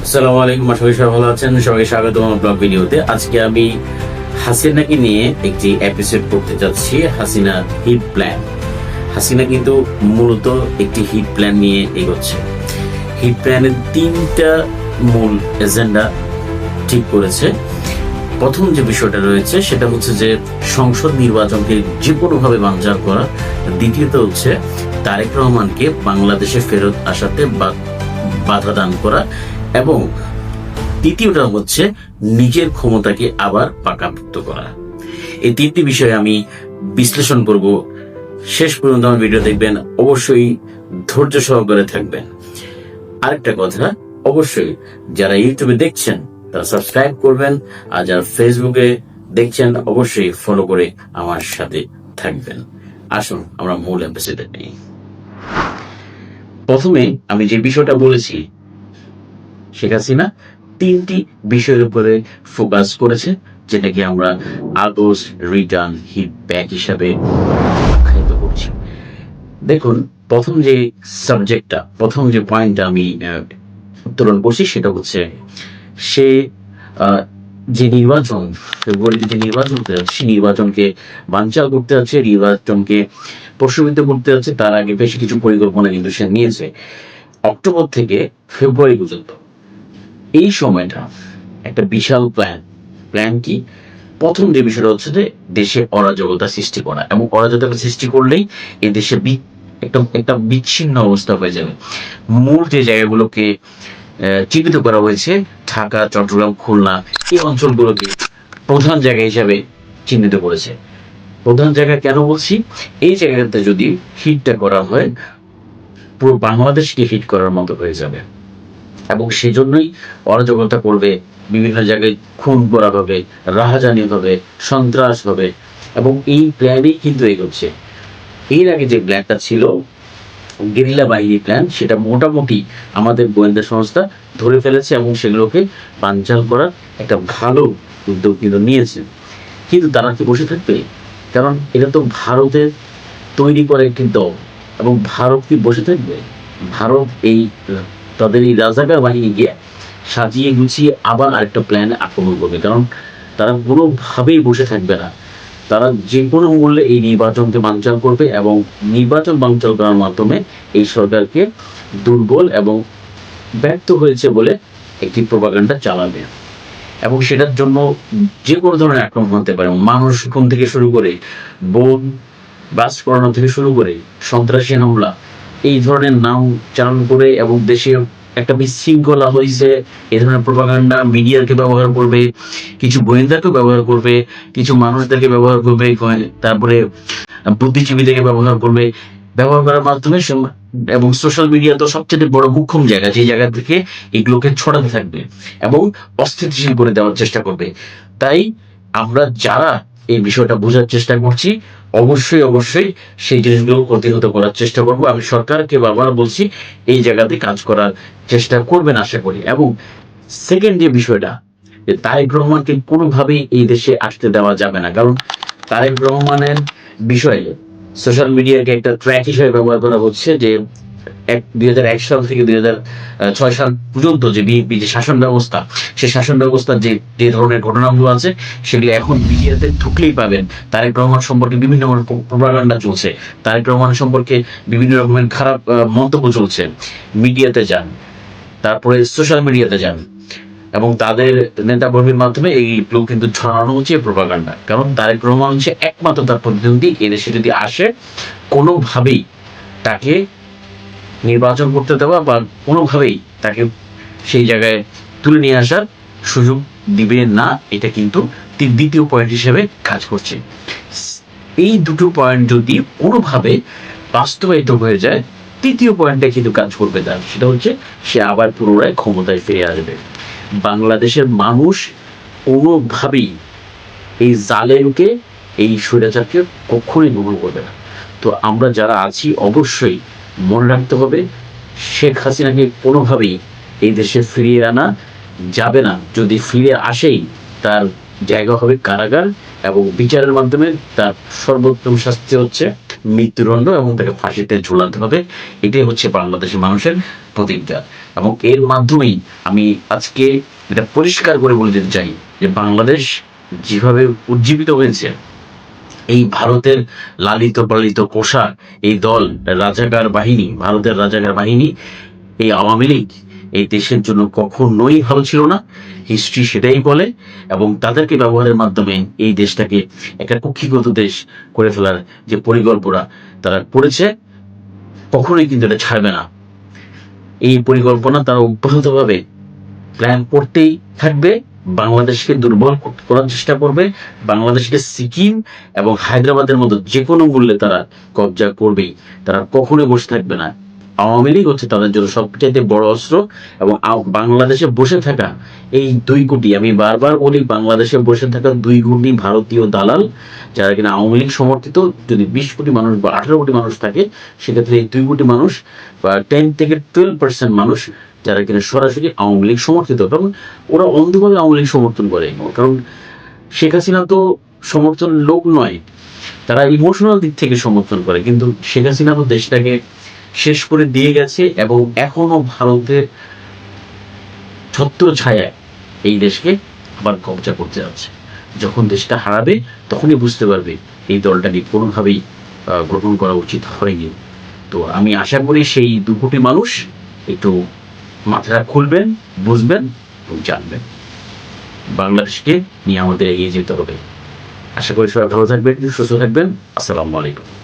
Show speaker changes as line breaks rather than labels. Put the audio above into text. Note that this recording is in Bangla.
আসসালামু আলাইকুম, আশা করি সবাই ভালো আছেন। সবাইকে স্বাগত আমার ব্লগ ভিডিওতে। আজকে আমি হাসিনাকে নিয়ে একটি এপিসোড করতে যাচ্ছি। Hasina hit plan. হাসিনা কিন্তু মূলত একটি হিট প্ল্যান নিয়ে এগোচ্ছে। হিট প্ল্যানের তিনটা মূল এজেন্ডা ঠিক করেছে। প্রথম যে বিষয়টা রয়েছে সেটা হচ্ছে যে সংসদ নির্বাচনকে যে কোনোভাবে বানচাল করা। দ্বিতীয়ত হচ্ছে তারেক রহমানকে বাংলাদেশে ফেরত আসাতে বাধা দান করা, এবং তৃতীয়টা হচ্ছে নিজের ক্ষমতাকে আবার পাকাপোক্ত করা। এই তিনটি বিষয়ে আমি বিশ্লেষণ করব। শেষ পর্যন্ত আমার ভিডিও দেখবেন, অবশ্যই ধৈর্য সহকারে থাকবেন। আরেকটা কথা, অবশ্যই যারা ইউটিউবে দেখছেন তারা সাবস্ক্রাইব করবেন, আর যারা ফেসবুকে দেখছেন অবশ্যই ফলো করে আমার সাথে থাকবেন। আসুন আমরা মূল এপিসোডে নেই। প্রথমে আমি যে বিষয়টা বলেছি, শেখ হাসিনা তিনটি বিষয়ের উপরে ফোকাস করেছে, যেটাকে আমরা আগস্ট রিটার্ন হিট ব্যাক হিসাবে আখ্যায়িত করছি। দেখুন, প্রথম যে পয়েন্টটা আমি উত্তোলন করছি সেটা হচ্ছে সে যে নির্বাচন, ফেব্রুয়ারিতে যে নির্বাচন হতে যাচ্ছে, নির্বাচনকে বানচাল করতে যাচ্ছে, নির্বাচনকে প্রশ্নবিদ্ধ করতে যাচ্ছে। তার আগে বেশ কিছু পরিকল্পনা কিন্তু সে নিয়েছে। অক্টোবর থেকে ফেব্রুয়ারি পর্যন্ত এই সময়টা একটা বিশাল প্ল্যান কি? প্রথম যে বিষয়টা হচ্ছে যে দেশে অরাজকতা সৃষ্টি করা, এবং অরাজকতা সৃষ্টি করলেই এই দেশে একটা বিচ্ছিন্ন অবস্থা হয়ে যাবে। মূল যে জায়গাগুলোকে চিহ্নিত করা হয়েছে, ঢাকা, চট্টগ্রাম, খুলনা, এই অঞ্চলগুলোকে প্রধান জায়গা হিসাবে চিহ্নিত করেছে। প্রধান জায়গা কেন বলছি? এই জায়গাতে যদি হিটটা করা হয়, পুরো বাংলাদেশকে হিট করার মতো হয়ে যাবে, এবং সেজন্যই অরাজকতা করবে। বিভিন্ন জায়গায় খুন করা হবে, রাহাজানি হবে, সন্ত্রাস হবে, এবং এই প্ল্যানেই কিন্তু এগোচ্ছে। এর আগে যে প্ল্যানটা ছিল গেরিলা বাহিনী প্ল্যান, সেটা মোটামুটি আমাদের গোয়েন্দা সংস্থা ধরে ফেলেছে, এবং সেগুলোকে বানচাল করার একটা ভালো উদ্যোগ কিন্তু নিয়েছে। কিন্তু তারা কি বসে থাকবে? কারণ এটা তো ভারতের তৈরি করা একটি দল, এবং ভারত কি বসে থাকবে? ভারত এই তাদের এই রাজাকার বাহিনী গিয়ে সাজিয়ে গুছিয়ে আবার আরেকটা প্ল্যানে আক্রমণ করবে। কারণ তারা কোনোভাবেই বসে থাকবে না। তারা যে কোনো মূল্যে এই নির্বাচনকে বানচাল করবে, এবং নির্বাচন বানচাল করার মাধ্যমে এই সরকারকে দুর্বল এবং ব্যর্থ হয়েছে বলে একটি প্রপাগান্ডা চালাবে। এবং সেটার জন্য যে কোনো ধরনের আক্রমণ হতে পারে। মানুষ খুন থেকে শুরু করে, বোম ব্লাস্ট করানো থেকে শুরু করে, সন্ত্রাসী হামলা, এই ধরনের নাম চালন করে, এবং দেশে একটা বিশৃঙ্খলা হয়েছে, এই ধরনের প্রপাগান্ডা মিডিয়াকে ব্যবহার করবে, কিছু গোয়েন্দাকে ব্যবহার করবে, কিছু মানুষদেরকে ব্যবহার করবে, তারপরে বুদ্ধিজীবীদেরকে ব্যবহার করবে। ব্যবহার করার মাধ্যমে এবং সোশ্যাল মিডিয়া তো সবচেয়ে বড় মুখ্যম জায়গা, যে জায়গা থেকে এগুলোকে ছড়াতে থাকবে এবং অস্থিতিশীল করে দেওয়ার চেষ্টা করবে। তাই আমরা যারা এই বিষয়টা বোঝার চেষ্টা করছি, অবশ্যই সেই জিনিসগুলো প্রতিহত করার চেষ্টা করব। আমি সরকারকে বারবার বলছি এই জায়গাতে কাজ করার চেষ্টা করবেন আশা করি। এবং সেকেন্ড যে বিষয়টা, যে তারেক রহমানকে কোনোভাবেই এই দেশে আসতে দেওয়া যাবে না। কারণ তারেক রহমানের বিষয়ে সোশ্যাল মিডিয়াকে একটা ট্র্যাক হিসেবে ব্যবহার করা হচ্ছে, যে 2001 সাল থেকে 2006 সাল পর্যন্ত যে বিএনপি যে শাসন ব্যবস্থা, সেই শাসন ব্যবস্থার যে ধরনের ঘটনাগুলো আছে, সেগুলো এখন মিডিয়াতে ঢুকলেই পাবেন। তারেক রহমান সম্পর্কে বিভিন্ন রকমের প্রপাগান্ডা চলছে, তারেক রহমান সম্পর্কে বিভিন্ন রকমের খারাপ মন্তব্য চলছে। মিডিয়াতে যান, তারপরে সোশ্যাল মিডিয়াতে যান, এবং তাদের নেতা কর্মীর মাধ্যমে এইগুলো কিন্তু ছড়ানো হচ্ছে প্রপাগান্ডা। কারণ তারেক রহমান হচ্ছে একমাত্র তার প্রতিদ্বন্দ্বী। এদেশে যদি আসে, কোনোভাবেই তাকে নির্বাচন করতে দেওয়া বা কোনোভাবেই তাকে সেই জায়গায় তুলে নিয়ে আসার সুযোগ দিবে না। এটা কিন্তু দ্বিতীয় পয়েন্ট হিসেবে কাজ করছে। এই দুটো পয়েন্ট যদি কোনোভাবে বাস্তবায়িত হয়ে যায়, তৃতীয় পয়েন্টটা কিন্তু কাজ করবে তার, সেটা হচ্ছে সে আবার পুনরায় ক্ষমতায় ফিরে আসবে। বাংলাদেশের মানুষ কোনোভাবেই এই জালেমকে, এই স্বৈরাচারকে কখনোই গ্রহণ করবে না। তো আমরা যারা আছি অবশ্যই মনে রাখতে হবে, শেখ হাসিনাকে কোনোভাবেই এই দেশে ফিরিয়ে আনা যাবে না। যদি ফিরে আসেই, তার জায়গা হবে কারাগার, এবং বিচারের মাধ্যমে তার সর্বোত্তম শাস্তি হচ্ছে মৃত্যুদণ্ড, এবং তাকে ফাঁসিতে ঝুলাতে হবে। এটাই হচ্ছে বাংলাদেশের মানুষের প্রতিজ্ঞা। এবং এর মাধ্যমেই আমি আজকে এটা পরিষ্কার করে বলে দিতে চাই যে বাংলাদেশ যেভাবে উজ্জীবিত হয়েছে, এই ভারতের লালিত পালিত পোষা এই দল, রাজাকার বাহিনী, ভারতের রাজাকার বাহিনী, এই আওয়ামী লীগ এই দেশের জন্য কখনোই ভালো ছিল না। হিস্ট্রি সেটাই বলে। এবং তাদেরকে ব্যবহারের মাধ্যমে এই দেশটাকে একটা কুক্ষিগত দেশ করে ফেলার যে পরিকল্পনা তারা করেছে, কখনোই কিন্তু এটা ছাড়বে না। এই পরিকল্পনা তারা অব্যাহতভাবে প্ল্যান করতেই থাকবে, বাংলাদেশকে দুর্বল করার চেষ্টা করবে, বাংলাদেশকে সিকিম এবং হায়দ্রাবাদের মতো যে কোনো মূল্যে তারা কবজা করবেই। তারা কখনোই বসে থাকবে না। আওয়ামী লীগ হচ্ছে তাদের জন্য সবচেয়ে বড় অস্ত্র। এবং বাংলাদেশে বসে থাকা এই 2 কোটি, আমি বারবার বলি, বাংলাদেশে বসে থাকা 2 কোটি ভারতীয় দালাল, যারা কিনা আওয়ামী লীগ সমর্থিত, যদি 20 কোটি মানুষ বা 18 কোটি মানুষ থাকে, সেক্ষেত্রে এই 2 কোটি মানুষ বা 10 থেকে 12% মানুষ যারা কিনা সরাসরি আওয়ামী লীগ সমর্থিত, কারণ ওরা অন্ধভাবে আওয়ামী লীগ সমর্থন করে। কারণ শেখ হাসিনা তো সমর্থন লোক নয়, তারা ইমোশনাল দিক থেকে সমর্থন করে। কিন্তু শেখ হাসিনা তো দেশটাকে শেষ করে দিয়ে গেছে এবং এখনো ভারতের ছত্র ছায়ায় এই দেশকে আবার কবজা করতে যাচ্ছে। যখন দেশটা হারাবে তখনই বুঝতে পারবে এই দলটাকে কোনোভাবেই গ্রহণ করা উচিত হয়নি। তো আমি আশা করি সেই 2 কোটি মানুষ একটু মাথাটা খুলবেন, বুঝবেন এবং জানবেন। বাংলাদেশকে নিয়ে আমাদের এগিয়ে যেতে হবে। আশা করি সবাই ভালো থাকবেন, সুস্থ থাকবেন। আসসালামু আলাইকুম।